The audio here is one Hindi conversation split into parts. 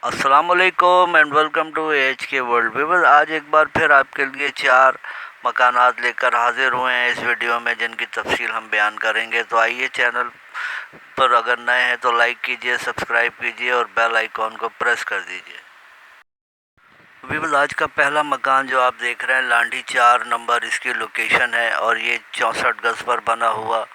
अस्सलामुअलैकुम एंड वेलकम टू एच के वर्ल्ड व्यूअर्स। आज एक बार फिर आपके लिए 4 मकानात लेकर हाजिर हुए हैं इस वीडियो में, जिनकी तफसील हम बयान करेंगे। तो आइए, चैनल पर अगर नए हैं तो लाइक कीजिए, सब्सक्राइब कीजिए और बेल आइकॉन को प्रेस कर दीजिए। व्यूअर्स, आज का पहला मकान जो आप देख रहे हैं, लांडी 4 नंबर इसकी लोकेशन है और ये 64 गज पर बना हुआ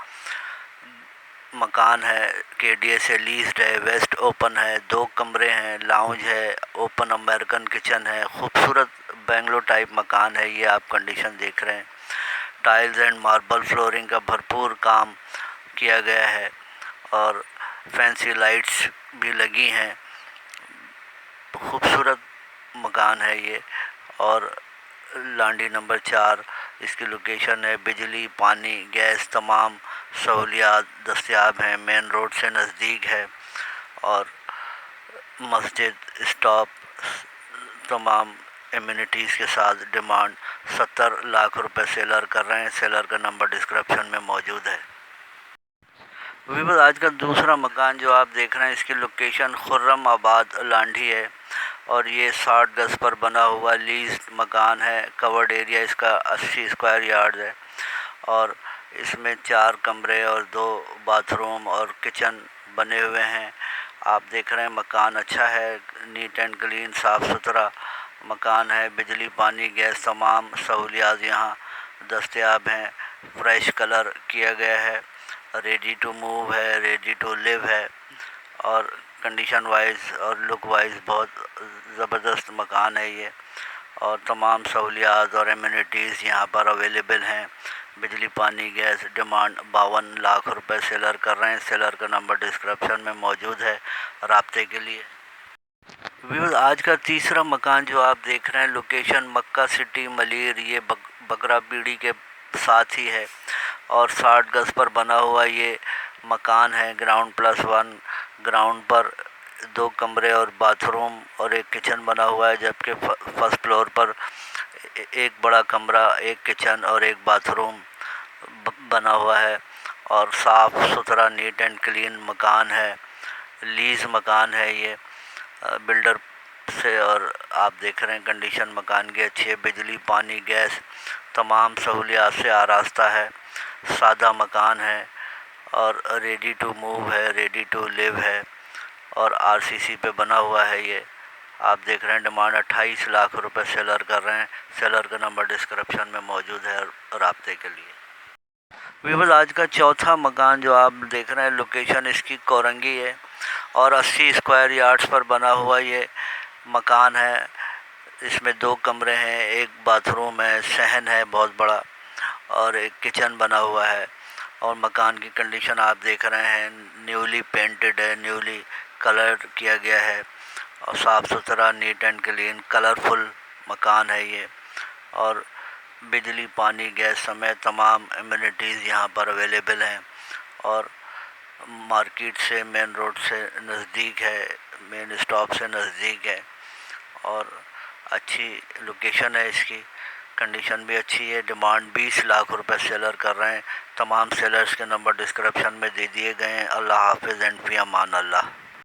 मकान है। केडीए से लीज्ड है, वेस्ट ओपन है, 2 कमरे हैं, लाउंज है, ओपन अमेरिकन किचन है। खूबसूरत बेंगलो टाइप मकान है ये, आप कंडीशन देख रहे हैं। टाइल्स एंड मार्बल फ्लोरिंग का भरपूर काम किया गया है और फैंसी लाइट्स भी लगी हैं। खूबसूरत मकान है ये और लांडी नंबर 4 इसकी लोकेशन है। बिजली, पानी, गैस तमाम सहूलियात दस्तयाब हैं। मेन रोड से नज़दीक है और मस्जिद, स्टॉप, तमाम एमिनिटीज़ के साथ। डिमांड 70 लाख रुपए सेलर कर रहे हैं। सेलर का नंबर डिस्क्रिप्शन में मौजूद है। व्यूअर्स, आज का दूसरा मकान जो आप देख रहे हैं, इसकी लोकेशन खुर्रम आबाद लांडी है और ये 60 गज पर बना हुआ लीज मकान है। कवर्ड एरिया इसका 80 स्क्वायर यार्ड है और इसमें 4 कमरे और 2 बाथरूम और किचन बने हुए हैं। आप देख रहे हैं मकान अच्छा है, नीट एंड क्लीन, साफ़ सुथरा मकान है। बिजली, पानी, गैस तमाम सहूलियात यहाँ दस्तयाब हैं। फ्रेश कलर किया गया है, रेडी टू मूव है, रेडी टू लिव है और कंडीशन वाइज और लुक वाइज बहुत ज़बरदस्त मकान है ये और तमाम सहूलियात और एमिनिटीज़ यहाँ पर अवेलेबल हैं। बिजली, पानी, गैस। डिमांड 52 लाख रुपए सेलर कर रहे हैं। सेलर का नंबर डिस्क्रिप्शन में मौजूद है राब्ते के लिए। व्यूअर्स, आज का तीसरा मकान जो आप देख रहे हैं, लोकेशन मक्का सिटी मलीर, ये बकरा बीड़ी के साथ ही है और 60 गज पर बना हुआ ये मकान है। ग्राउंड +1, ग्राउंड पर 2 कमरे और बाथरूम और एक किचन बना हुआ है, जबकि फर्स्ट फ्लोर पर एक बड़ा कमरा, एक किचन और एक बाथरूम बना हुआ है और साफ़ सुथरा नीट एंड क्लीन मकान है। लीज मकान है ये बिल्डर से और आप देख रहे हैं कंडीशन मकान की अच्छी है। बिजली, पानी, गैस तमाम सहूलियात से आरास्ता है। सादा मकान है और रेडी टू मूव है, रेडी टू लिव है और आरसीसी पे बना हुआ है ये। आप देख रहे हैं डिमांड 28 लाख रुपए सेलर कर रहे हैं। सेलर का नंबर डिस्क्रिप्शन में मौजूद है राब्ते के लिए। व्यूअर्स, आज का चौथा मकान जो आप देख रहे हैं, लोकेशन इसकी कोरंगी है और 80 स्क्वायर यार्ड्स पर बना हुआ ये मकान है। इसमें 2 कमरे हैं, एक बाथरूम है, सहन है बहुत बड़ा और एक किचन बना हुआ है और मकान की कंडीशन आप देख रहे हैं, न्यूली पेंटेड है, न्यूली कलर किया गया है और साफ़ सुथरा नीट एंड क्लीन कलरफुल मकान है ये और बिजली, पानी, गैस समेत तमाम एमिनिटीज़ यहाँ पर अवेलेबल हैं और मार्केट से, मेन रोड से नज़दीक है, मेन स्टॉप से नज़दीक है और अच्छी लोकेशन है इसकी। कंडीशन भी अच्छी है। डिमांड 20 लाख रुपए सेलर कर रहे हैं। तमाम सेलर्स के नंबर डिस्क्रिप्शन में दे दिए गए हैं। अल्लाह हाफिज़ एंड फ़ी अमान अल्लाह।